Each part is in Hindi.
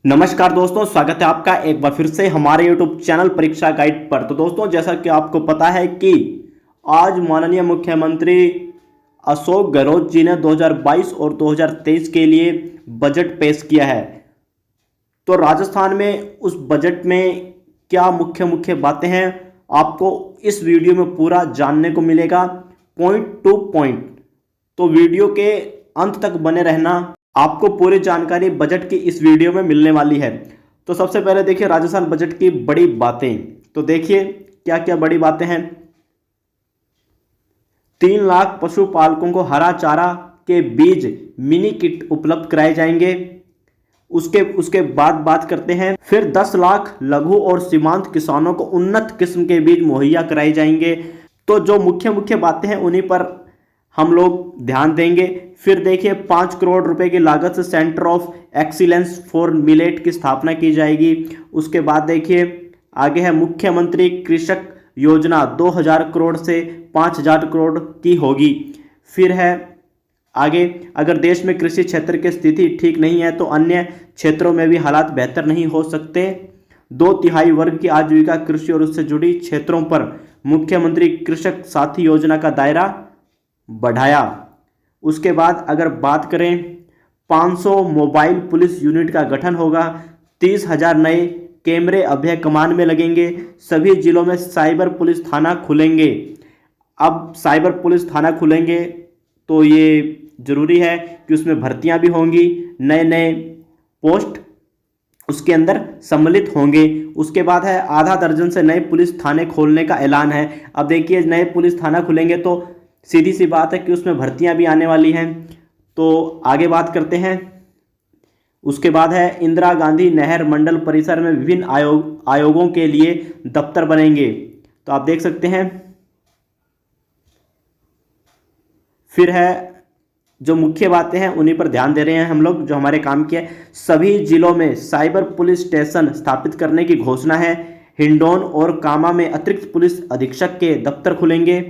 नमस्कार दोस्तों, स्वागत है आपका एक बार फिर से हमारे YouTube चैनल परीक्षा गाइड पर। तो दोस्तों, जैसा कि आपको पता है कि आज माननीय मुख्यमंत्री अशोक गहलोत जी ने 2022 और 2023 के लिए बजट पेश किया है। तो राजस्थान में उस बजट में क्या मुख्य मुख्य बातें हैं, आपको इस वीडियो में पूरा जानने को मिलेगा, पॉइंट टू पॉइंट। तो वीडियो के अंत तक बने रहना, आपको पूरी जानकारी बजट की इस वीडियो में मिलने वाली है। तो सबसे पहले देखिए राजस्थान बजट की बड़ी बातें। तो देखिए क्या क्या बड़ी बातें हैं। 3 लाख पशुपालकों को हरा चारा के बीज मिनी किट उपलब्ध कराए जाएंगे। उसके बाद बात करते हैं। फिर 10 लाख लघु और सीमांत किसानों को उन्नत किस्म के बीज मुहैया कराए जाएंगे। तो जो मुख्य मुख्य बातें हैं उन्हीं पर हम लोग ध्यान देंगे। फिर देखिए 5 करोड़ रुपए की लागत से centre of excellence for millet की स्थापना की जाएगी। उसके बाद देखिए आगे है मुख्यमंत्री कृषक योजना 2000 करोड़ से 5000 करोड़ की होगी। फिर है आगे, अगर देश में कृषि क्षेत्र की स्थिति ठीक नहीं है तो अन्य क्षेत्रों में भी हालात बेहतर नहीं हो सकते। 2/3 वर्ग की आजीविका कृषि और उससे जुड़ी क्षेत्रों पर मुख्यमंत्री कृषक साथी योजना का दायरा बढ़ाया। उसके बाद अगर बात करें 500 मोबाइल पुलिस यूनिट का गठन होगा। 30,000 नए कैमरे अभय कमान में लगेंगे। सभी जिलों में साइबर पुलिस थाना खुलेंगे। अब साइबर पुलिस थाना खुलेंगे तो ये जरूरी है कि उसमें भर्तियां भी होंगी, नए नए पोस्ट उसके अंदर सम्मिलित होंगे। उसके बाद है आधा दर्जन से नए पुलिस थाने खोलने का ऐलान है। अब देखिए नए पुलिस थाना खुलेंगे तो सीधी सी बात है कि उसमें भर्तियां भी आने वाली हैं। तो आगे बात करते हैं। उसके बाद है इंदिरा गांधी नहर मंडल परिसर में विभिन्न आयोगों के लिए दफ्तर बनेंगे। तो आप देख सकते हैं। फिर है जो मुख्य बातें हैं उन्हीं पर ध्यान दे रहे हैं हम लोग, जो हमारे काम की है। सभी जिलों में साइबर पुलिस स्टेशन स्थापित करने की घोषणा है। हिंडौन और कामा में अतिरिक्त पुलिस अधीक्षक के दफ्तर खुलेंगे।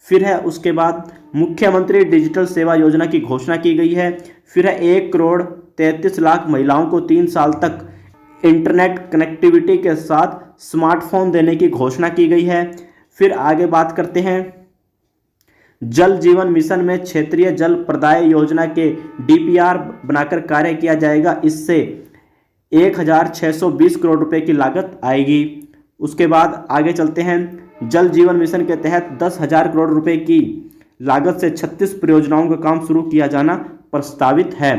फिर है उसके बाद मुख्यमंत्री डिजिटल सेवा योजना की घोषणा की गई है। फिर है 1 करोड़ 33 लाख महिलाओं को 3 साल तक इंटरनेट कनेक्टिविटी के साथ स्मार्टफोन देने की घोषणा की गई है। फिर आगे बात करते हैं। जल जीवन मिशन में क्षेत्रीय जल प्रदाय योजना के डीपीआर बनाकर कार्य किया जाएगा। इससे 1620 करोड़ रुपए की लागत आएगी। उसके बाद आगे चलते हैं। जल जीवन मिशन के तहत 10,000 करोड़ रुपए की लागत से 36 परियोजनाओं का काम शुरू किया जाना प्रस्तावित है।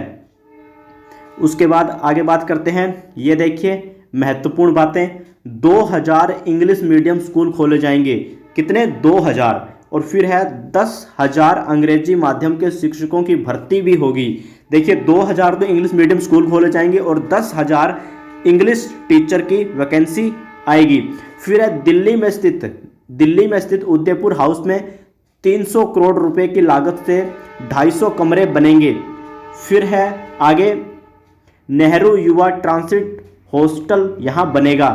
उसके बाद आगे बात करते हैं। ये देखिए महत्वपूर्ण बातें। 2000 इंग्लिश मीडियम स्कूल खोले जाएंगे। कितने? 2000। और फिर है 10,000 अंग्रेजी माध्यम के शिक्षकों की भर्ती भी होगी। देखिए 2000 तो इंग्लिश मीडियम स्कूल खोले जाएंगे और 10,000 इंग्लिश टीचर की वैकेंसी आएगी। फिर है दिल्ली में स्थित उदयपुर हाउस में 300 करोड़ रुपए की लागत से 250 कमरे बनेंगे। फिर है आगे नेहरू युवा ट्रांसिट हॉस्टल यहाँ बनेगा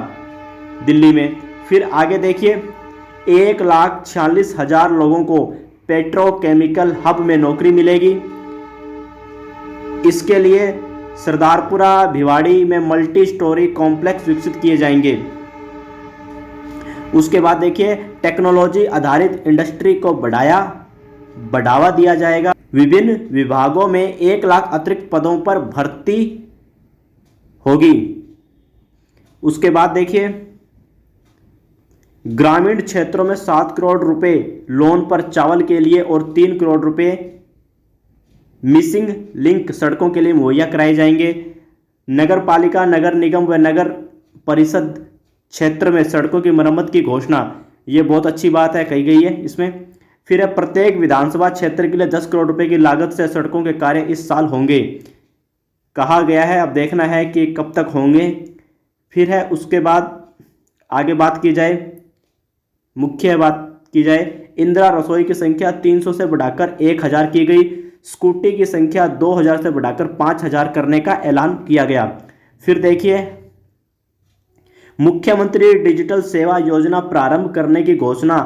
दिल्ली में। फिर आगे देखिए 1,46,000 लोगों को पेट्रोकेमिकल हब में नौकरी मिलेगी। इसके लिए सरदारपुरा भिवाड़ी में मल्टी स्टोरी कॉम्प्लेक्स विकसित किए जाएंगे। उसके बाद देखिए टेक्नोलॉजी आधारित इंडस्ट्री को बढ़ावा दिया जाएगा। विभिन्न विभागों में 1 लाख अतिरिक्त पदों पर भर्ती होगी। उसके बाद देखिए ग्रामीण क्षेत्रों में 7 करोड़ रुपए लोन पर चावल के लिए और 3 करोड़ रुपए मिसिंग लिंक सड़कों के लिए मुहैया कराए जाएंगे। नगर पालिका, नगर निगम व नगर परिषद क्षेत्र में सड़कों की मरम्मत की घोषणा, ये बहुत अच्छी बात है, कही गई है इसमें। फिर है प्रत्येक विधानसभा क्षेत्र के लिए 10 करोड़ रुपए की लागत से सड़कों के कार्य इस साल होंगे, कहा गया है। अब देखना है कि कब तक होंगे। फिर है उसके बाद आगे बात की जाए, मुख्य बात की जाए। इंदिरा रसोई की संख्या 300 से बढ़ाकर 1000 की गई। स्कूटी की संख्या 2000 से बढ़ाकर 5000 करने का ऐलान किया गया। फिर देखिए मुख्यमंत्री डिजिटल सेवा योजना प्रारंभ करने की घोषणा।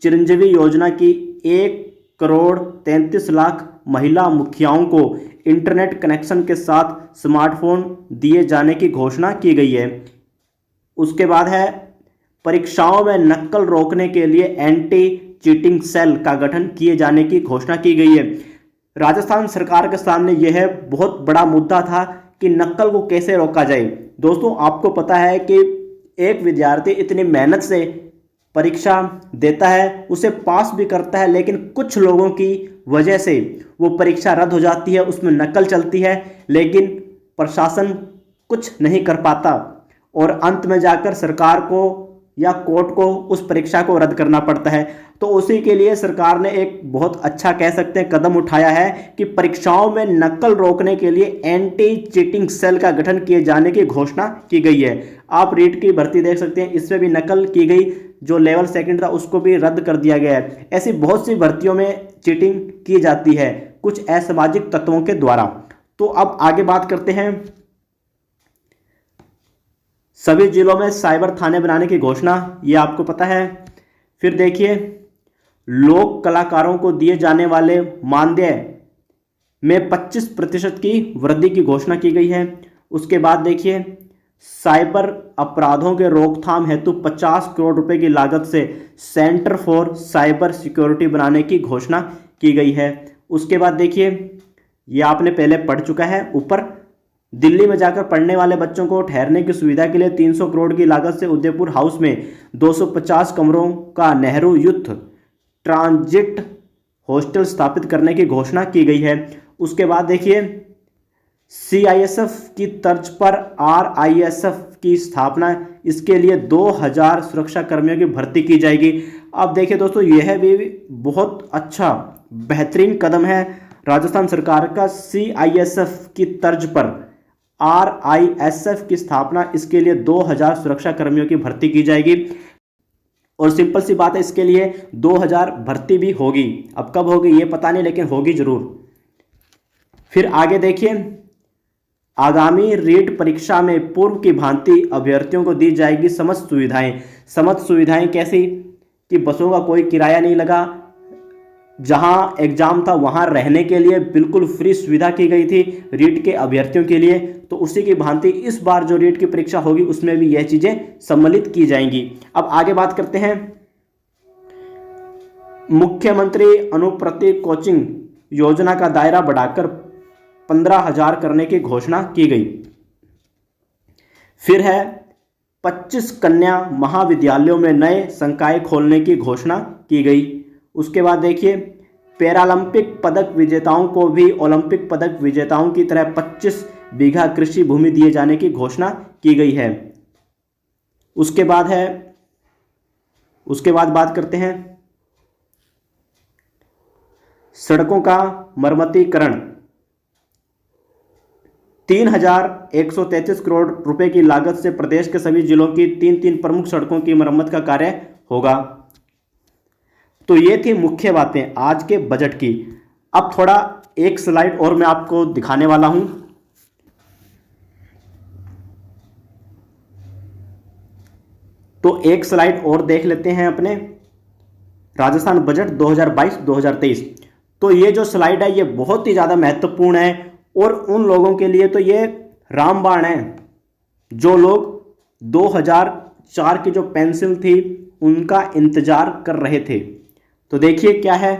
चिरंजीवी योजना की 1 करोड़ 33 लाख महिला मुखियाओं को इंटरनेट कनेक्शन के साथ स्मार्टफोन दिए जाने की घोषणा की गई है। उसके बाद है परीक्षाओं में नकल रोकने के लिए एंटी चीटिंग सेल का गठन किए जाने की घोषणा की गई है। राजस्थान सरकार के सामने यह बहुत बड़ा मुद्दा था कि नकल को कैसे रोका जाए। दोस्तों, आपको पता है कि एक विद्यार्थी इतनी मेहनत से परीक्षा देता है, उसे पास भी करता है, लेकिन कुछ लोगों की वजह से वो परीक्षा रद्द हो जाती है, उसमें नकल चलती है, लेकिन प्रशासन कुछ नहीं कर पाता और अंत में जाकर सरकार को या कोर्ट को उस परीक्षा को रद्द करना पड़ता है। तो उसी के लिए सरकार ने एक बहुत अच्छा कह सकते हैं कदम उठाया है कि परीक्षाओं में नकल रोकने के लिए एंटी चीटिंग सेल का गठन किए जाने की घोषणा की गई है। आप रीट की भर्ती देख सकते हैं, इसमें भी नकल की गई, जो लेवल सेकंड था उसको भी रद्द कर दिया गया है। ऐसी बहुत सी भर्तियों में चीटिंग की जाती है कुछ असामाजिक तत्वों के द्वारा। तो अब आगे बात करते हैं, सभी जिलों में साइबर थाने बनाने की घोषणा, ये आपको पता है। फिर देखिए, लोक कलाकारों को दिए जाने वाले मानदेय में 25% की वृद्धि की घोषणा की गई है। उसके बाद देखिए, साइबर अपराधों के रोकथाम हेतु 50 करोड़ रुपए की लागत से सेंटर फॉर साइबर सिक्योरिटी बनाने की घोषणा की गई है। उसके बाद देखिए, ये आपने पहले पढ़ चुका है ऊपर, दिल्ली में जाकर पढ़ने वाले बच्चों को ठहरने की सुविधा के लिए 300 करोड़ की लागत से उदयपुर हाउस में 250 कमरों का नेहरू यूथ ट्रांजिट हॉस्टल स्थापित करने की घोषणा की गई है। उसके बाद देखिए, सीआईएसएफ की तर्ज पर आरआईएसएफ की स्थापना, इसके लिए 2000 सुरक्षा कर्मियों की भर्ती की जाएगी। अब देखिए दोस्तों, यह भी बहुत अच्छा बेहतरीन कदम है राजस्थान सरकार का। सीआईएसएफ की तर्ज पर आरआईएसएफ की स्थापना, इसके लिए 2000 सुरक्षा कर्मियों की भर्ती की जाएगी। और सिंपल सी बात है, इसके लिए 2000 भर्ती भी होगी। अब कब होगी ये पता नहीं, लेकिन होगी जरूर। फिर आगे देखिए, आगामी रीट परीक्षा में पूर्व की भांति अभ्यर्थियों को दी जाएगी समस्त सुविधाएं। समस्त सुविधाएं कैसी कि बसों का कोई किराया नहीं लगा, जहां एग्जाम था वहां रहने के लिए बिल्कुल फ्री सुविधा की गई थी रीट के अभ्यर्थियों के लिए। तो उसी की भांति इस बार जो रीट की परीक्षा होगी उसमें भी यह चीजें सम्मिलित की जाएंगी। अब आगे बात करते हैं, मुख्यमंत्री अनुप्रति कोचिंग योजना का दायरा बढ़ाकर 15,000 करने की घोषणा की गई। फिर है 25 कन्या महाविद्यालयों में नए संकाय खोलने की घोषणा की गई। उसके बाद देखिए, पैरालंपिक पदक विजेताओं को भी ओलंपिक पदक विजेताओं की तरह 25 बीघा कृषि भूमि दिए जाने की घोषणा की गई है। उसके बाद बात करते हैं सड़कों का मरम्मतीकरण। 3133 करोड़ रुपए की लागत से प्रदेश के सभी जिलों की 3 प्रमुख सड़कों की मरम्मत का कार्य होगा। तो ये थी मुख्य बातें आज के बजट की। अब थोड़ा एक स्लाइड और मैं आपको दिखाने वाला हूं। तो एक स्लाइड और देख लेते हैं अपने राजस्थान बजट 2022-2023। तो ये जो स्लाइड है ये बहुत ही ज़्यादा महत्वपूर्ण है और उन लोगों के लिए तो ये रामबाण है जो लोग 2004 की जो पेंशन थी उनका इंतजार कर रहे थे। तो देखिए क्या है,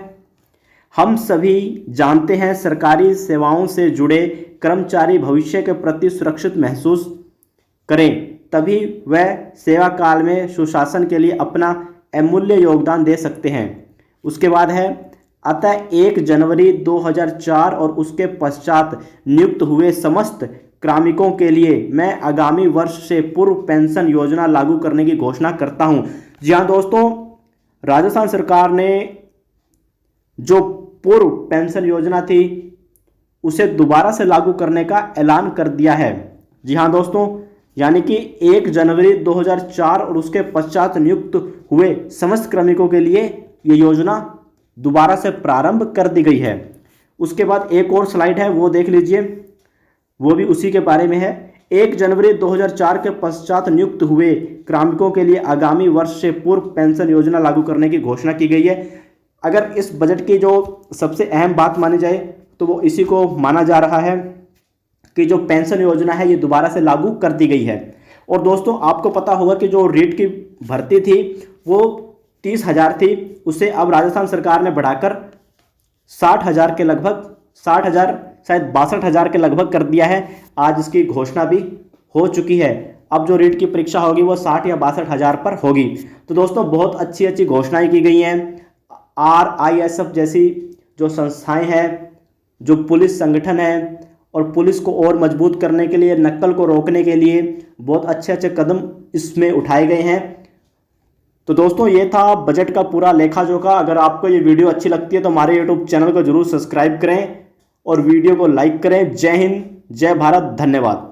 हम सभी जानते हैं सरकारी सेवाओं से जुड़े कर्मचारी भविष्य के प्रति सुरक्षित महसूस करें, तभी वह सेवा काल में सुशासन के लिए अपना अमूल्य योगदान दे सकते हैं। उसके बाद है, अतः 1 जनवरी 2004 और उसके पश्चात नियुक्त हुए समस्त कार्मिकों के लिए मैं आगामी वर्ष से पूर्व पेंशन योजना लागू करने की घोषणा करता हूं। जी हाँ दोस्तों, राजस्थान सरकार ने जो पूर्व पेंशन योजना थी उसे दोबारा से लागू करने का ऐलान कर दिया है। जी हाँ दोस्तों, यानी कि 1 जनवरी 2004 और उसके पश्चात नियुक्त हुए समस्त कार्मिकों के लिए ये योजना दोबारा से प्रारंभ कर दी गई है। उसके बाद एक और स्लाइड है वो देख लीजिए, वो भी उसी के बारे में है। 1 जनवरी 2004 के पश्चात नियुक्त हुए कार्मिकों के लिए आगामी वर्ष से पूर्व पेंशन योजना लागू करने की घोषणा की गई है। अगर इस बजट की जो सबसे अहम बात मानी जाए तो वो इसी को माना जा रहा है कि जो पेंशन योजना है ये दोबारा से लागू कर दी गई है। और दोस्तों आपको पता होगा कि जो रीट की भर्ती थी वो 30,000 थी, उसे अब राजस्थान सरकार ने बढ़ाकर 60,000 के लगभग, 60,000 शायद 62,000 के लगभग कर दिया है। आज इसकी घोषणा भी हो चुकी है। अब जो रीट की परीक्षा होगी वो 60 या 62,000 पर होगी। तो दोस्तों बहुत अच्छी अच्छी घोषणाएं की गई हैं। RISF जैसी जो संस्थाएं हैं, जो पुलिस संगठन है, और पुलिस को और मजबूत करने के लिए, नक्सल को रोकने के लिए बहुत अच्छे अच्छे कदम इसमें उठाए गए हैं। तो दोस्तों ये था बजट का पूरा लेखा जोखा। अगर आपको ये वीडियो अच्छी लगती है तो हमारे यूट्यूब चैनल को जरूर सब्सक्राइब करें और वीडियो को लाइक करें। जय हिंद, जय भारत, धन्यवाद।